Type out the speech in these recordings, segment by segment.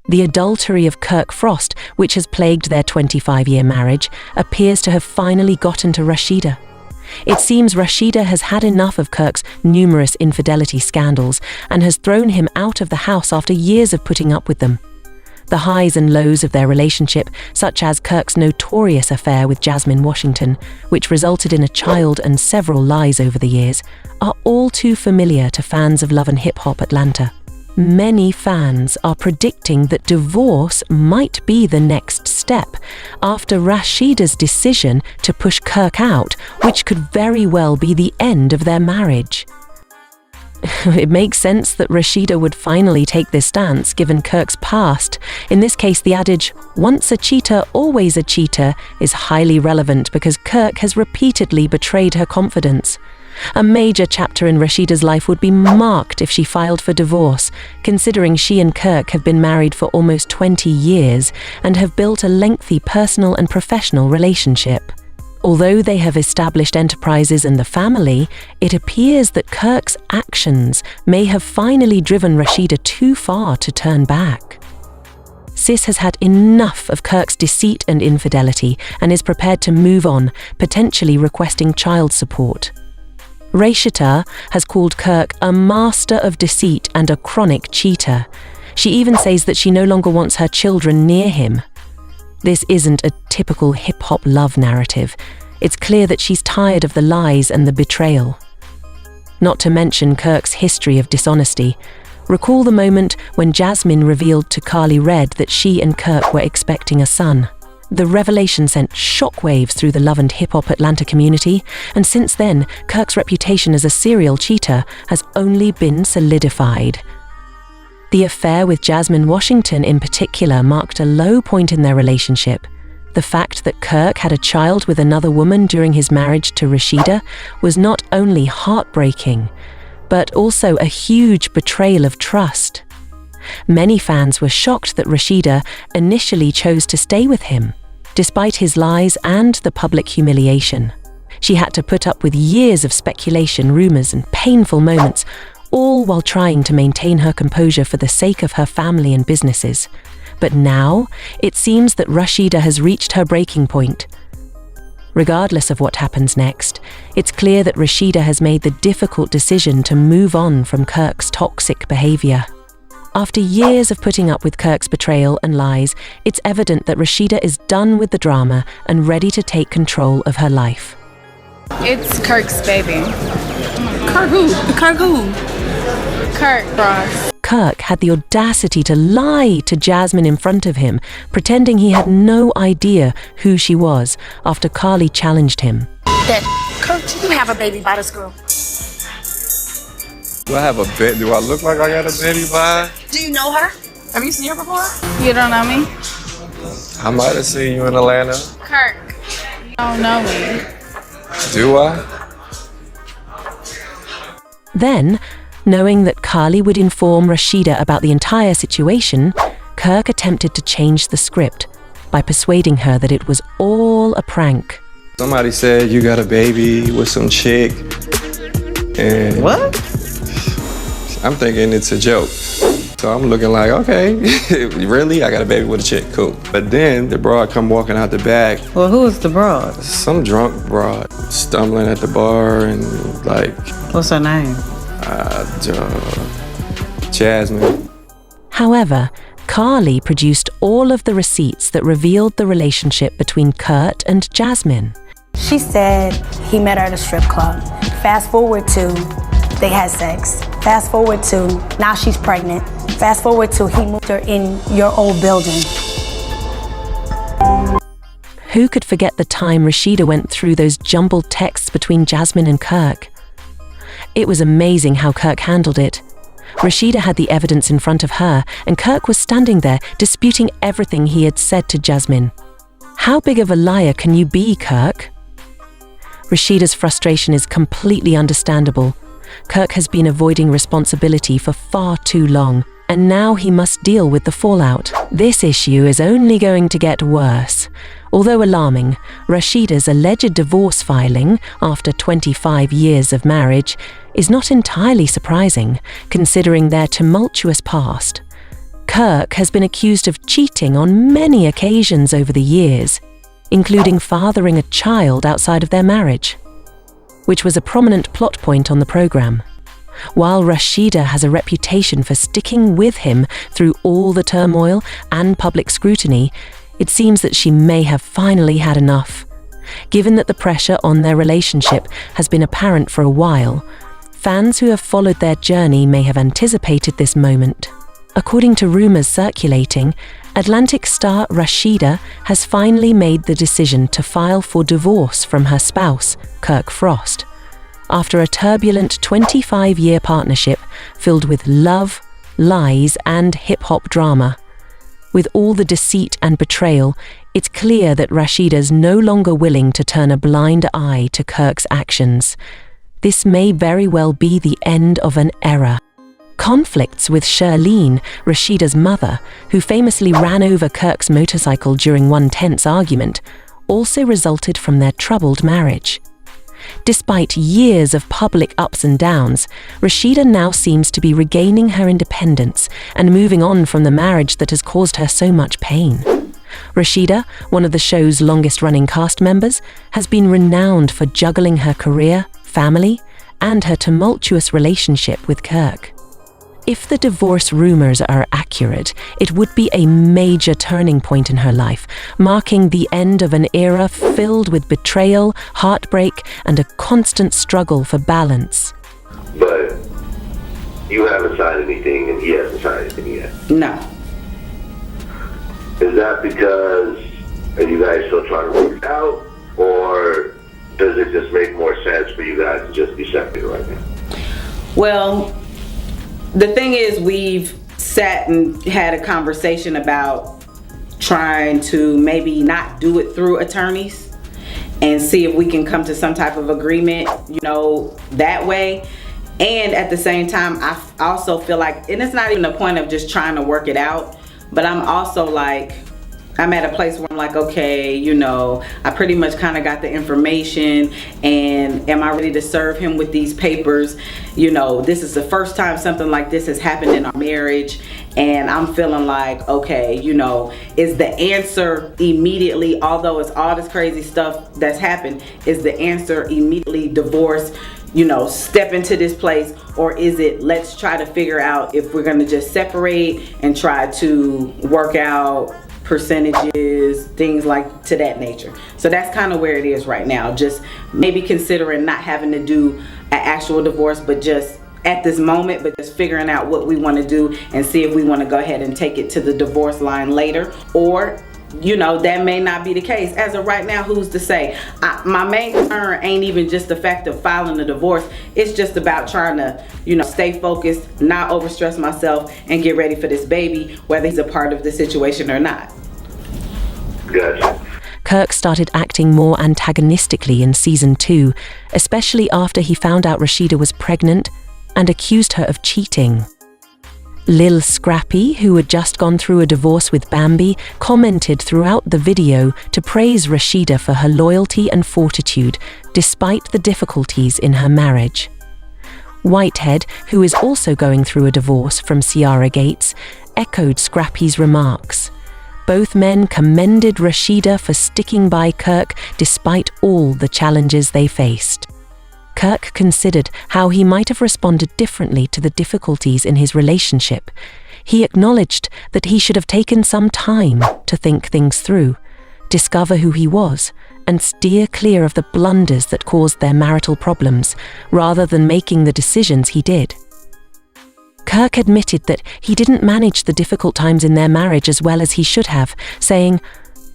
The adultery of Kirk Frost, which has plagued their 25-year marriage, appears to have finally gotten to Rashida. It seems Rashida has had enough of Kirk's numerous infidelity scandals and has thrown him out of the house after years of putting up with them. The highs and lows of their relationship, such as Kirk's notorious affair with Jasmine Washington, which resulted in a child and several lies over the years, are all too familiar to fans of Love and Hip Hop Atlanta. Many fans are predicting that divorce might be the next step after Rasheeda's decision to push Kirk out, which could very well be the end of their marriage. It makes sense that Rashida would finally take this stance given Kirk's past. In this case, the adage, "once a cheater, always a cheater," is highly relevant because Kirk has repeatedly betrayed her confidence. A major chapter in Rashida's life would be marked if she filed for divorce, considering she and Kirk have been married for almost 20 years and have built a lengthy personal and professional relationship. Although they have established enterprises and the family, it appears that Kirk's actions may have finally driven Rashida too far to turn back. Sis has had enough of Kirk's deceit and infidelity and is prepared to move on, potentially requesting child support. Rashida has called Kirk a master of deceit and a chronic cheater. She even says that she no longer wants her children near him. This isn't a typical hip-hop love narrative. It's clear that she's tired of the lies and the betrayal. Not to mention Kirk's history of dishonesty. Recall the moment when Jasmine revealed to Carly Red that she and Kirk were expecting a son. The revelation sent shockwaves through the Love and Hip Hop Atlanta community, and since then, Kirk's reputation as a serial cheater has only been solidified. The affair with Jasmine Washington in particular marked a low point in their relationship. The fact that Kirk had a child with another woman during his marriage to Rashida was not only heartbreaking, but also a huge betrayal of trust. Many fans were shocked that Rashida initially chose to stay with him, despite his lies and the public humiliation. She had to put up with years of speculation, rumors, and painful moments, all while trying to maintain her composure for the sake of her family and businesses. But now, it seems that Rashida has reached her breaking point. Regardless of what happens next, it's clear that Rashida has made the difficult decision to move on from Kirk's toxic behavior. After years of putting up with Kirk's betrayal and lies, it's evident that Rashida is done with the drama and ready to take control of her life. It's Kirk's baby. Kirk who? Kirk who? Kirk Frost. Kirk had the audacity to lie to Jasmine in front of him, pretending he had no idea who she was after Carly challenged him. Kirk, you have a baby by this girl. Do I have a baby? Do I look like I got a baby by? Do you know her? Have you seen her before? You don't know me? I might have seen you in Atlanta. Kirk. You don't know me. Do I? Then, knowing that Carly would inform Rashida about the entire situation, Kirk attempted to change the script by persuading her that it was all a prank. Somebody said you got a baby with some chick. And What? I'm thinking it's a joke. So I'm looking like, okay, really? I got a baby with a chick, cool. But then the broad come walking out the back. Well, who is the broad? Some drunk broad stumbling at the bar and like, What's her name? Jasmine. However, Carly produced all of the receipts that revealed the relationship between Kurt and Jasmine. She said he met her at a strip club. Fast forward to, they had sex. Fast forward to, now she's pregnant. Fast forward to, he moved her in your old building. Who could forget the time Rashida went through those jumbled texts between Jasmine and Kirk? It was amazing how Kirk handled it. Rashida had the evidence in front of her, and Kirk was standing there disputing everything he had said to Jasmine. How big of a liar can you be, Kirk? Rashida's frustration is completely understandable. Kirk has been avoiding responsibility for far too long, and now he must deal with the fallout. This issue is only going to get worse. Although alarming, Rashida's alleged divorce filing after 25 years of marriage is not entirely surprising, considering their tumultuous past. Kirk has been accused of cheating on many occasions over the years, including fathering a child outside of their marriage, which was a prominent plot point on the program. While Rashida has a reputation for sticking with him through all the turmoil and public scrutiny, it seems that she may have finally had enough. Given that the pressure on their relationship has been apparent for a while, fans who have followed their journey may have anticipated this moment. According to rumors circulating, Atlantic star Rashida has finally made the decision to file for divorce from her spouse, Kirk Frost, after a turbulent 25-year partnership filled with love, lies, and hip-hop drama. With all the deceit and betrayal, it's clear that Rashida's no longer willing to turn a blind eye to Kirk's actions. This may very well be the end of an era. Conflicts with Shirlene, Rashida's mother, who famously ran over Kirk's motorcycle during one tense argument, also resulted from their troubled marriage. Despite years of public ups and downs, Rashida now seems to be regaining her independence and moving on from the marriage that has caused her so much pain. Rashida, one of the show's longest-running cast members, has been renowned for juggling her career, family, and her tumultuous relationship with Kirk. If the divorce rumors are accurate, it would be a major turning point in her life, marking the end of an era filled with betrayal, heartbreak, and a constant struggle for balance. But you haven't signed anything and he hasn't signed anything yet. No. Is that because are you guys still trying to work it out, or does it just make more sense for you guys to just be separated right now? Well, the thing is, we've sat and had a conversation about trying to maybe not do it through attorneys and see if we can come to some type of agreement, that way. And at the same time, I also feel like, and it's not even a point of just trying to work it out, but I'm also like, I'm at a place where I'm like, okay, I pretty much kind of got the information, and am I ready to serve him with these papers? This is the first time something like this has happened in our marriage, and I'm feeling like, okay, is the answer immediately, although it's all this crazy stuff that's happened, is the answer immediately divorce, step into this place, or is it let's try to figure out if we're going to just separate and try to work out percentages, things like to that nature. So that's kind of where it is right now. Just maybe considering not having to do an actual divorce, but just at this moment, but just figuring out what we want to do and see if we want to go ahead and take it to the divorce line later, or that may not be the case. As of right now, who's to say? My main concern ain't even just the fact of filing the divorce. It's just about trying to, stay focused, not overstress myself, and get ready for this baby, whether he's a part of the situation or not. Gotcha. Kirk started acting more antagonistically in season 2, especially after he found out Rashida was pregnant and accused her of cheating. Lil Scrappy, who had just gone through a divorce with Bambi, commented throughout the video to praise Rashida for her loyalty and fortitude despite the difficulties in her marriage. Whitehead, who is also going through a divorce from Ciara Gates, echoed Scrappy's remarks. Both men commended Rashida for sticking by Kirk despite all the challenges they faced. Kirk considered how he might have responded differently to the difficulties in his relationship. He acknowledged that he should have taken some time to think things through, discover who he was, and steer clear of the blunders that caused their marital problems, rather than making the decisions he did. Kirk admitted that he didn't manage the difficult times in their marriage as well as he should have, saying,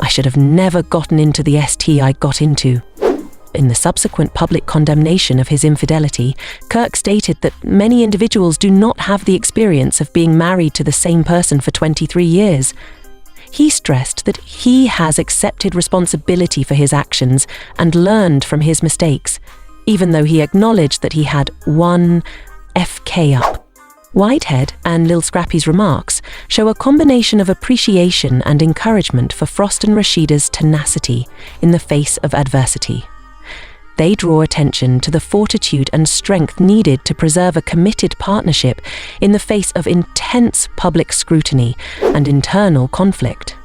"I should have never gotten into the ST I got into." In the subsequent public condemnation of his infidelity, Kirk stated that many individuals do not have the experience of being married to the same person for 23 years. He stressed that he has accepted responsibility for his actions and learned from his mistakes, even though he acknowledged that he had one FK up. Whitehead and Lil Scrappy's remarks show a combination of appreciation and encouragement for Frost and Rashida's tenacity in the face of adversity. They draw attention to the fortitude and strength needed to preserve a committed partnership in the face of intense public scrutiny and internal conflict.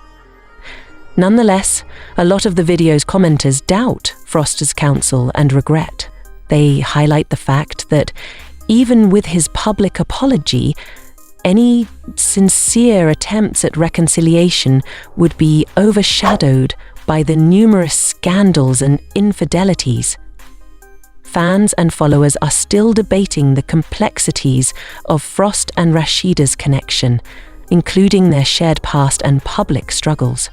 Nonetheless, a lot of the video's commenters doubt Frost's counsel and regret. They highlight the fact that even with his public apology, any sincere attempts at reconciliation would be overshadowed by the numerous scandals and infidelities. Fans and followers are still debating the complexities of Frost and Rashida's connection, including their shared past and public struggles.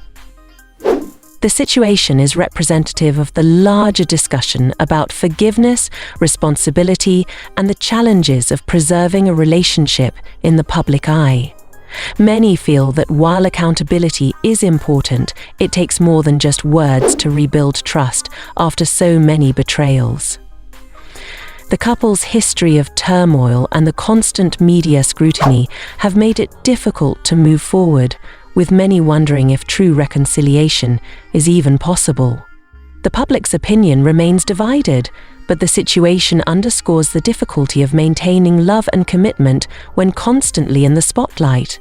The situation is representative of the larger discussion about forgiveness, responsibility, and the challenges of preserving a relationship in the public eye. Many feel that while accountability is important, it takes more than just words to rebuild trust after so many betrayals. The couple's history of turmoil and the constant media scrutiny have made it difficult to move forward, with many wondering if true reconciliation is even possible. The public's opinion remains divided, but the situation underscores the difficulty of maintaining love and commitment when constantly in the spotlight.